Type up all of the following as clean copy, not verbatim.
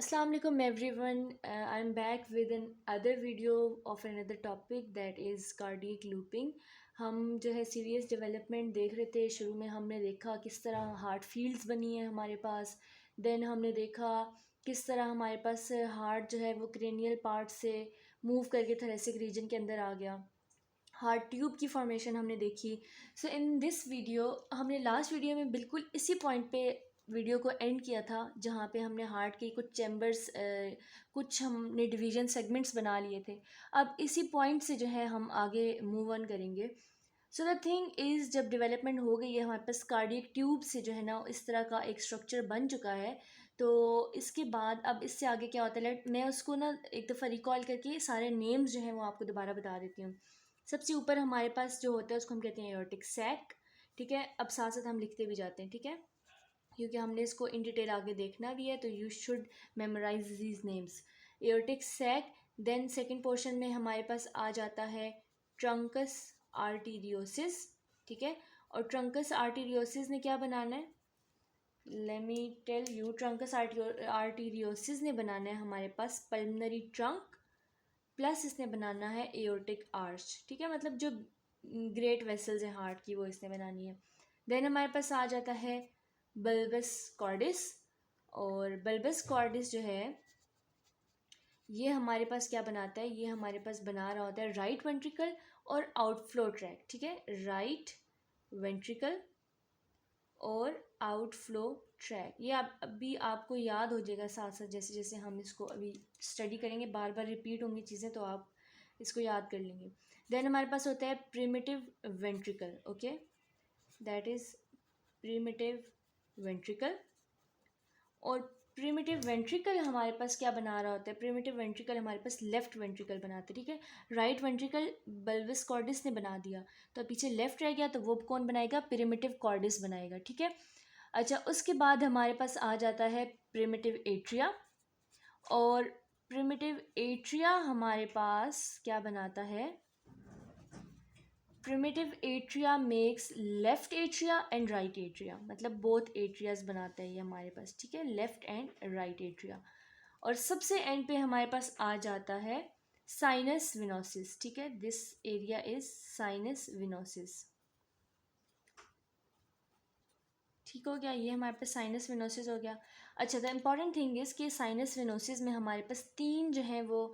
Assalamu alaikum everyone. I'm back with another video of another topic that is cardiac looping. हम जो है serious development देख रहे थे। शुरू में हमने देखा किस तरह हार्ट फील्ड्स बनी है हमारे पास। देन हमने देखा किस तरह हमारे पास हार्ट जो है वो क्रेनियल पार्ट से मूव करके थोरेसिक रीजन के अंदर आ गया। हार्ट ट्यूब की फॉर्मेशन हमने देखी। सो इन दिस वीडियो हमने लास्ट वीडियो में बिल्कुल इसी पॉइंट पे वीडियो को एंड किया था, जहाँ पे हमने हार्ट के कुछ चैम्बर्स कुछ हमने डिवीजन सेगमेंट्स बना लिए थे। अब इसी पॉइंट से जो है हम आगे मूव ऑन करेंगे। सो द थिंग इज़, जब डेवलपमेंट हो गई है हमारे पास कार्डियक ट्यूब से जो है ना इस तरह का एक स्ट्रक्चर बन चुका है। तो इसके बाद अब इससे आगे क्या होता है, लेट मैं उसको ना एक दफ़ा रिकॉल करके सारे नेम्स जो हैं वो आपको दोबारा बता देती हूँ। सबसे ऊपर हमारे पास जो होता है उसको हम कहते हैं एओर्टिक सैक। ठीक है, अब साथ साथ हम लिखते भी जाते हैं, ठीक है, क्योंकि हमने इसको इन डिटेल आगे देखना भी है, तो you should memorize these names. Aortic sac. Then second portion में हमारे पास आ जाता है ट्रंकस आर्टीरियोसिस। ठीक है, और ट्रंकस आर्टीरियोसिस ने क्या बनाना है, let me tell you. Truncus arteriosus ने बनाना है हमारे पास पल्मनरी ट्रंक प्लस इसने बनाना है एओर्टिक आर्च। ठीक है, मतलब जो ग्रेट वेसल्स हैं हार्ट की वो इसने बनानी है। देन हमारे पास आ जाता है बल्बस कॉर्डिस। और बल्बस कॉर्डिस जो है ये हमारे पास क्या बनाता है, ये हमारे पास बना रहा होता है राइट वेंट्रिकल और आउटफ्लो ट्रैक। ठीक है, राइट वेंट्रिकल और आउटफ्लो ट्रैक। ये आप अभी आपको याद हो जाएगा साथ साथ, जैसे जैसे हम इसको अभी स्टडी करेंगे, बार बार रिपीट होंगी चीज़ें, तो आप इसको याद कर लेंगे। देन हमारे पास होता है primitive ventricle. Okay, that is primitive ventricle. और प्रिमिटिव वेंट्रिकल हमारे पास क्या बना रहा होता है, प्रिमिटिव वेंट्रिकल हमारे पास लेफ्ट वेंट्रिकल बनाते हैं। ठीक है, राइट वेंट्रिकल बल्बस कॉर्डिस ने बना दिया, तो पीछे लेफ्ट रह गया, तो वो कौन बनाएगा, प्रिमिटिव कॉर्डिस बनाएगा। ठीक है, अच्छा, उसके बाद हमारे पास आ जाता है प्रिमिटिव एट्रिया। और प्रिमिटिव एट्रिया हमारे पास क्या बनाता है, primitive atria makes left atria and right atria, मतलब बोथ एट्रियाज बनाता है ये हमारे पास। ठीक है, लेफ्ट एंड राइट एट्रिया। और सबसे एंड पे हमारे पास आ जाता है साइनस विनोसिस। ठीक है, this area is sinus venosus. ठीक हो गया, ये हमारे पास साइनस विनोसिस हो गया। अच्छा, द इम्पॉर्टेंट थिंग इज़ कि साइनस विनोसिस में हमारे पास तीन जो हैं वो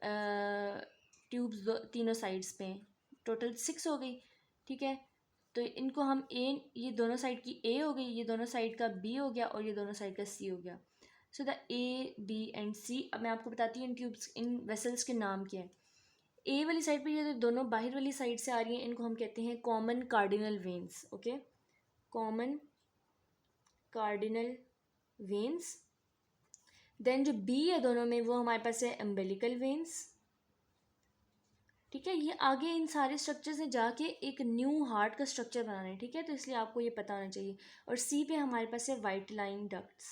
ट्यूब्स तीनों साइड्स पे हैं, टोटल 6 हो गई। ठीक है, तो इनको हम ए, ये दोनों साइड की ए हो गई, ये दोनों साइड का बी हो गया, और ये दोनों साइड का सी हो गया। So the A B and C. अब मैं आपको बताती हूँ इन ट्यूब्स, इन वेसल्स के नाम क्या है। ए वाली साइड पे ये जो दोनों बाहर वाली साइड से आ रही हैं, इनको हम कहते हैं common cardinal veins. Okay, common cardinal veins. Then जो बी है दोनों में, वो हमारे पास है एम्बेलिकल वेन्स। ठीक है, ये आगे इन सारे स्ट्रक्चर से जाके एक न्यू हार्ट का स्ट्रक्चर बनाना है। ठीक है, तो इसलिए आपको ये पता होना चाहिए। और सी पे हमारे पास है वाइट लाइन डक्ट्स,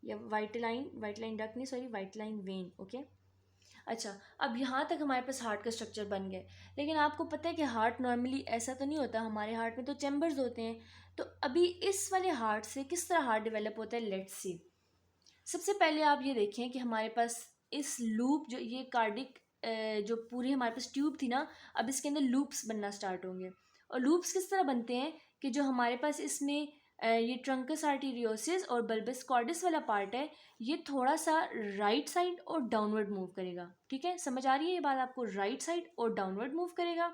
या वाइट लाइन डक्ट नहीं, sorry, white line when. Okay, अच्छा, अब यहाँ तक हमारे पास हार्ट का स्ट्रक्चर बन गए। लेकिन आपको पता है कि हार्ट नॉर्मली ऐसा तो नहीं होता, हमारे हार्ट में तो चैम्बर्स होते हैं। तो अभी इस वाले हार्ट से किस तरह हार्ट डेवलप होता है, लेट्स सी। सबसे पहले आप ये देखें कि हमारे पास इस लूप, जो ये कार्डिक जो पूरी हमारे पास ट्यूब थी ना, अब इसके अंदर लूप्स बनना स्टार्ट होंगे। और लूप्स किस तरह बनते हैं कि जो हमारे पास इसमें ये ट्रंकस आर्टीरियोसिस और बल्बस कॉर्डिस वाला पार्ट है, ये थोड़ा सा राइट साइड और डाउनवर्ड मूव करेगा। ठीक है, समझ आ रही है ये बात आपको, राइट साइड और डाउनवर्ड मूव करेगा।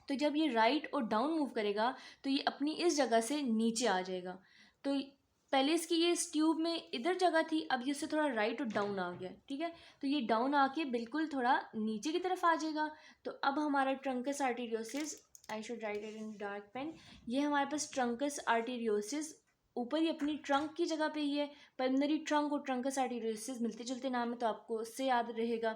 तो जब ये राइट और डाउन मूव करेगा तो ये अपनी इस जगह से नीचे आ जाएगा। तो पहले इसकी ये इस ट्यूब में इधर जगह थी, अब ये इससे थोड़ा राइट और डाउन आ गया। ठीक है, तो ये डाउन आके बिल्कुल थोड़ा नीचे की तरफ आ जाएगा। तो अब हमारा truncus arteriosus, I should write it in dark pen, ये हमारे पास ट्रंकस आर्टीरियोसिस ऊपर ही अपनी ट्रंक की जगह पे ही है। पल्मनरी ट्रंक और ट्रंकस आर्टीरियोसिस मिलते जुलते नाम है, तो आपको उससे याद रहेगा।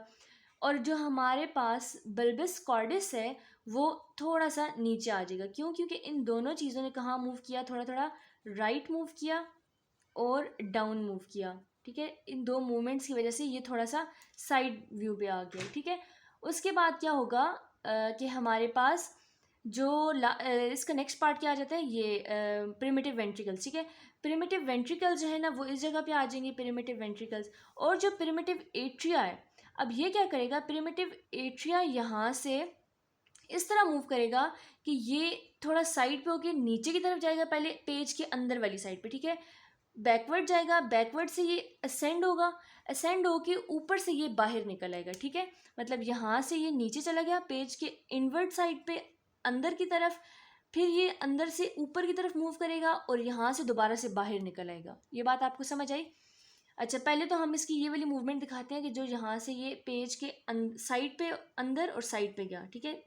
और जो हमारे पास बल्बस कॉर्डिस है वो थोड़ा सा नीचे आ जाएगा। क्यों, क्योंकि इन दोनों चीज़ों ने कहाँ मूव किया, थोड़ा थोड़ा राइट मूव किया और डाउन मूव किया। ठीक है, इन दो मूवमेंट्स की वजह से ये थोड़ा सा साइड व्यू पे आ गया। ठीक है, उसके बाद क्या होगा कि हमारे पास जो इसका नेक्स्ट पार्ट क्या आ जाता है, ये प्रिमिटिव वेंट्रिकल्स। ठीक है, प्रिमिटिव वेंट्रिकल्स जो है ना वो इस जगह पे आ जाएंगे, प्रिमिटिव वेंट्रिकल्स। और जो प्रिमिटिव एट्रिया है, अब ये क्या करेगा, प्रिमिटिव एट्रिया यहाँ से इस तरह मूव करेगा कि ये थोड़ा साइड पे होके नीचे की तरफ जाएगा, पहले पेज के अंदर वाली साइड पे, ठीक है, बैकवर्ड जाएगा, बैकवर्ड से ये असेंड होगा, असेंड होके ऊपर से ये बाहर निकल आएगा, ठीक है, मतलब यहाँ से ये नीचे चला गया पेज के इनवर्ट साइड पे अंदर की तरफ, फिर ये अंदर से ऊपर की तरफ मूव करेगा और यहाँ से दोबारा से बाहर निकल आएगा। ये बात आपको समझ आई? अच्छा, पहले तो हम इसकी ये वाली मूवमेंट दिखाते हैं कि जो यहाँ से ये पेज के साइड पे अंदर और साइड पे गया, ठीक है,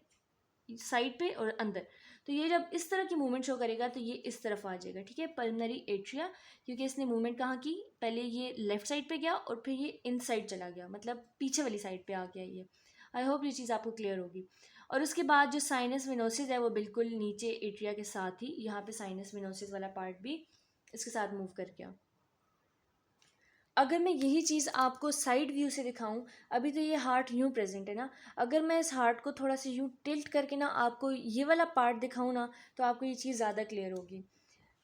साइड पे और अंदर, तो ये जब इस तरह की मूवमेंट शो करेगा तो ये इस तरफ आ जाएगा, ठीक है, पल्मनरी एट्रिया, क्योंकि इसने मूवमेंट कहाँ की, पहले ये लेफ्ट साइड पे गया और फिर ये इन साइड चला गया, मतलब पीछे वाली साइड पे आ गया ये। आई होप ये चीज़ आपको क्लियर होगी। और उसके बाद जो साइनस विनोसिस है वो बिल्कुल नीचे एट्रिया के साथ ही, यहाँ पे साइनस विनोसिस वाला पार्ट भी इसके साथ मूव कर गया। अगर मैं यही चीज़ आपको साइड व्यू से दिखाऊं, अभी तो ये हार्ट यूँ प्रेजेंट है ना, अगर मैं इस हार्ट को थोड़ा सा यूँ टिल्ट करके ना आपको ये वाला पार्ट दिखाऊं ना, तो आपको ये चीज़ ज़्यादा क्लियर होगी।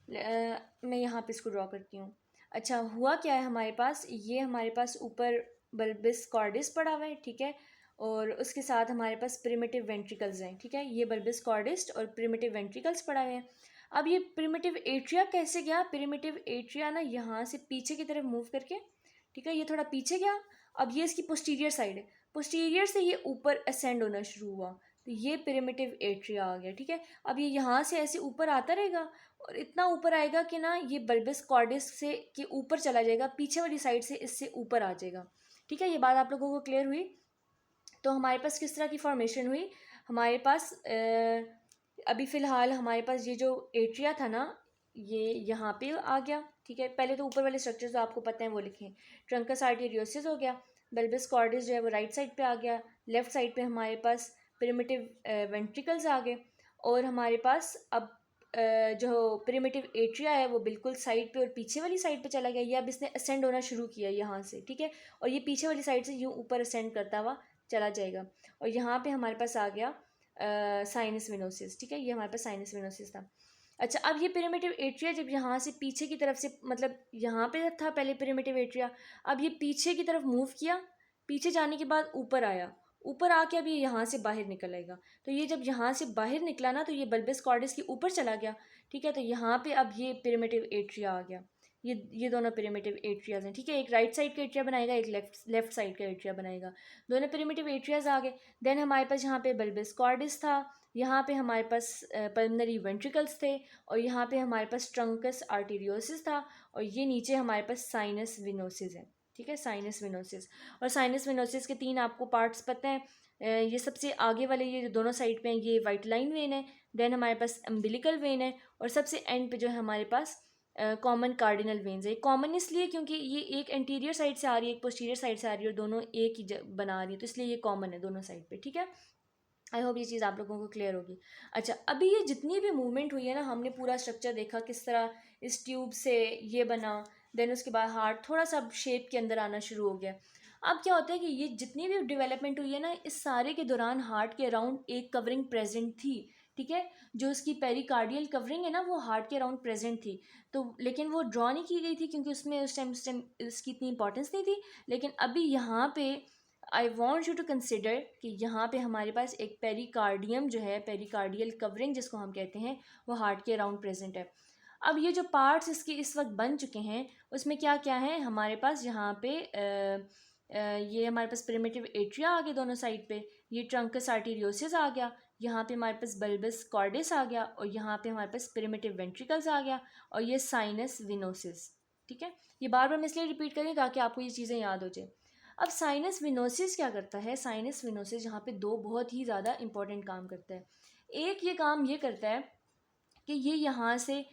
मैं यहाँ पे इसको ड्रॉ करती हूँ। अच्छा, हुआ क्या है हमारे पास, ये हमारे पास ऊपर बल्बिस कॉर्डिस पड़ा हुआ है, ठीक है, और उसके साथ हमारे पास प्रिमिटिव वेंट्रिकल्स हैं, ठीक है, ये बल्बिस कॉर्डिस और प्रिमिटिव वेंट्रिकल्स पड़ा हुए हैं। अब ये प्रिमिटिव एट्रिया कैसे गया, प्रिमिटिव एट्रिया ना यहाँ से पीछे की तरफ मूव करके, ठीक है, ये थोड़ा पीछे गया, अब ये इसकी पोस्टीरियर साइड है, पोस्टीरियर से ये ऊपर असेंड होना शुरू हुआ, तो ये प्रिमिटिव एट्रिया आ गया, ठीक है। अब ये यहाँ से ऐसे ऊपर आता रहेगा और इतना ऊपर आएगा कि ना ये बल्बस कॉर्डिस से के ऊपर चला जाएगा, पीछे वाली साइड से इससे ऊपर आ जाएगा, ठीक है। ये बात आप लोगों को क्लियर हुई? तो हमारे पास किस तरह की फॉर्मेशन हुई, हमारे पास अभी फ़िलहाल हमारे पास ये जो एट्रिया था ना, ये यहाँ पे आ गया, ठीक है। पहले तो ऊपर वाले स्ट्रक्चर्स जो आपको पता है वो लिखें, ट्रंकस आर्टेरियोसिस हो गया, बल्बस कॉर्डिस जो है वो राइट साइड पे आ गया, लेफ्ट साइड पे हमारे पास प्रिमिटिव वेंट्रिकल्स आ गए, और हमारे पास अब जो प्रिमिटिव एट्रिया है वो बिल्कुल साइड पे और पीछे वाली साइड पे चला गया, ये अब इसने असेंड होना शुरू किया यहाँ से, ठीक है, और ये पीछे वाली साइड से यूँ ऊपर असेंड करता हुआ चला जाएगा, और यहाँ पे हमारे पास आ गया साइनस विनोसिस, ठीक है, ये हमारे पास साइनस विनोसिस था। अच्छा, अब ये प्रिमिटिव एट्रिया जब यहाँ से पीछे की तरफ से, मतलब यहाँ पे था पहले प्रिमिटिव एट्रिया, अब ये पीछे की तरफ मूव किया, पीछे जाने के बाद ऊपर आया, ऊपर आके अब ये यहाँ से बाहर निकल आएगा, तो ये जब यहाँ से बाहर निकला ना तो ये बल्बस कॉर्डिस के ऊपर चला गया, ठीक है, तो यहाँ पे अब ये प्रिमिटिव एट्रिया आ गया, ये दोनों प्रिमिटिव एट्रियाज हैं, ठीक है, एक राइट साइड का एट्रिया बनाएगा, एक लेफ्ट साइड का एट्रिया बनाएगा, दोनों प्रिमिटिव एट्रियाज आ गए। देन हमारे पास यहाँ पे बल्बस कॉर्डिस था, यहाँ पे हमारे पास पल्मनरी वेंट्रिकल्स थे, और यहाँ पे हमारे पास ट्रंकस आर्टेरियोसिस था, और ये नीचे हमारे पास साइनस विनोसिस है, ठीक है, साइनस विनोसिस। और साइनस विनोसिस के 3 आपको पार्ट्स पता हैं, ये सबसे आगे वाले ये जो दोनों साइड पे हैं ये वाइट लाइन वेन है, देन हमारे पास अम्बिलिकल वेन है, और सबसे एंड पे जो है हमारे पास कॉमन कार्डिनल वेन्स है। कॉमन इसलिए क्योंकि ये एक एंटीरियर साइड से आ रही है, एक पोस्टीरियर साइड से आ रही है, और दोनों एक ही बना रही है, तो इसलिए ये कॉमन है दोनों साइड पे, ठीक है। आई होप ये चीज़ आप लोगों को क्लियर होगी। अच्छा, अभी ये जितनी भी मूवमेंट हुई है ना, हमने पूरा स्ट्रक्चर देखा किस तरह इस ट्यूब से ये बना, देन उसके बाद हार्ट थोड़ा सा शेप के अंदर आना शुरू हो गया। अब क्या होता है कि ये जितनी भी डेवलपमेंट हुई है ना, इस सारे के दौरान हार्ट के अराउंड एक कवरिंग प्रेजेंट थी, ठीक है, जो उसकी पेरिकार्डियल कवरिंग है ना वो हार्ट के अराउंड प्रेजेंट थी, तो लेकिन वो ड्रॉ नहीं की गई थी क्योंकि उसमें उस टाइम इसकी इतनी इंपॉर्टेंस नहीं थी। लेकिन अभी यहाँ पे I want you to consider कि यहाँ पे हमारे पास एक पेरिकार्डियम जो है, पेरिकार्डियल कवरिंग जिसको हम कहते हैं, वो हार्ट के अराउंड प्रेजेंट है। अब ये जो पार्ट्स इसके इस वक्त बन चुके हैं उसमें क्या क्या है हमारे पास, यहाँ पे ये हमारे पास प्रिमिटिव एट्रिया आ गए दोनों साइड पे, ये ट्रंकस आर्टेरियोसिस आ गया, यहाँ पे हमारे पास बल्बस कॉर्डिस आ गया, और यहाँ पे हमारे पास प्रिमिटिव वेंट्रिकल्स आ गया, और ये साइनस विनोसिस, ठीक है। ये बार बार मैं इसलिए रिपीट करें ताकि आपको ये चीज़ें याद हो जाए। अब साइनस विनोसिस क्या करता है, साइनस विनोसिस यहाँ पे 2 बहुत ही ज़्यादा इंपॉर्टेंट काम करता है। एक ये काम ये करता है कि ये यहाँ से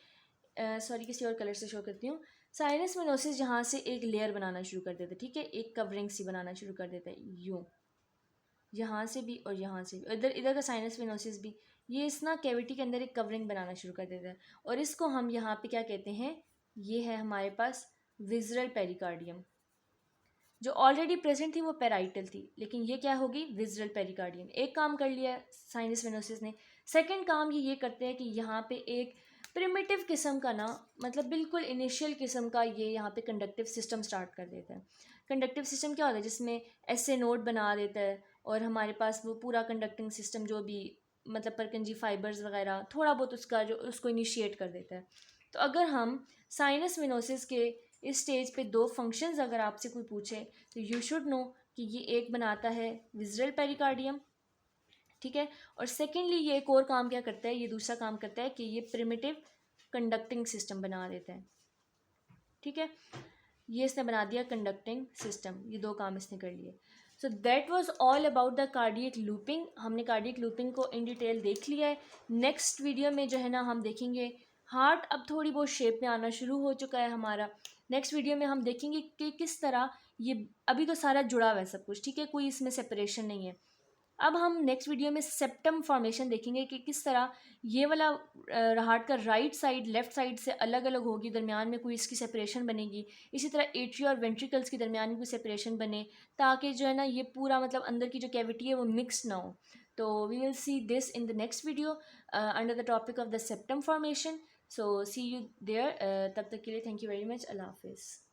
सॉरी किसी और कलर से शो करती हूँ, साइनस विनोसिस यहाँ से एक लेयर बनाना शुरू कर देता है, ठीक है, एक कवरिंग सी बनाना शुरू कर देता है, यूँ यहाँ से भी और यहाँ से भी, इधर इधर का साइनस विनोसिस भी, ये इस ना कैविटी के अंदर एक कवरिंग बनाना शुरू कर देता है, और इसको हम यहाँ पे क्या कहते हैं, ये है हमारे पास विज़रल पेरिकार्डियम। जो ऑलरेडी प्रेजेंट थी वो पेराइटल थी, लेकिन ये क्या होगी, विज़रल पेरिकार्डियम। एक काम कर लिया साइनस विनोसिस ने। सेकंड काम ये करते हैं कि यहाँ पे एक प्रिमिटिव किस्म का ना, मतलब बिल्कुल इनिशियल किस्म का ये यहाँ पे कंडक्टिव सिस्टम स्टार्ट कर देता है। कंडक्टिव सिस्टम क्या होता है, जिसमें ऐसे नोड बना देता है और हमारे पास वो पूरा कंडक्टिंग सिस्टम जो भी मतलब परकंजी फाइबर्स वगैरह थोड़ा बहुत उसका जो उसको इनिशिएट कर देता है। तो अगर हम साइनस मिनोसिस के इस स्टेज पे दो फंक्शंस अगर आपसे कोई पूछे तो यू शुड नो कि ये एक बनाता है विज़रल पेरिकार्डियम, ठीक है, और सेकेंडली ये एक और काम क्या करता है, ये दूसरा काम करता है कि ये प्रिमिटिव कंडक्टिंग सिस्टम बना देता है, ठीक है। ये इसने बना दिया कंडक्टिंग सिस्टम, ये दो काम इसने कर लिए। So that was all about the cardiac looping. हमने कार्डियक लूपिंग को इन डिटेल देख लिया है। नेक्स्ट वीडियो में जो है ना हम देखेंगे हार्ट अब थोड़ी बहुत शेप में आना शुरू हो चुका है हमारा। नेक्स्ट वीडियो में हम देखेंगे कि किस तरह ये, अभी तो सारा जुड़ा हुआ है सब कुछ, ठीक है, कोई इसमें सेपरेशन नहीं है। अब हम नेक्स्ट वीडियो में सेप्टम फॉर्मेशन देखेंगे कि किस तरह ये वाला हार्ट का राइट साइड लेफ्ट साइड से अलग अलग होगी, दरमियान में कोई इसकी सेपरेशन बनेगी। इसी तरह एट्रिया और वेंट्रिकल्स के दरमियान में कोई सेपरेशन बने, ताकि जो है ना ये पूरा मतलब अंदर की जो कैविटी है वो मिक्स ना हो। तो we will see this in the next video under the topic of the septum formation. So see you there, तब तक के लिए thank you very much, Allah हाफिज़।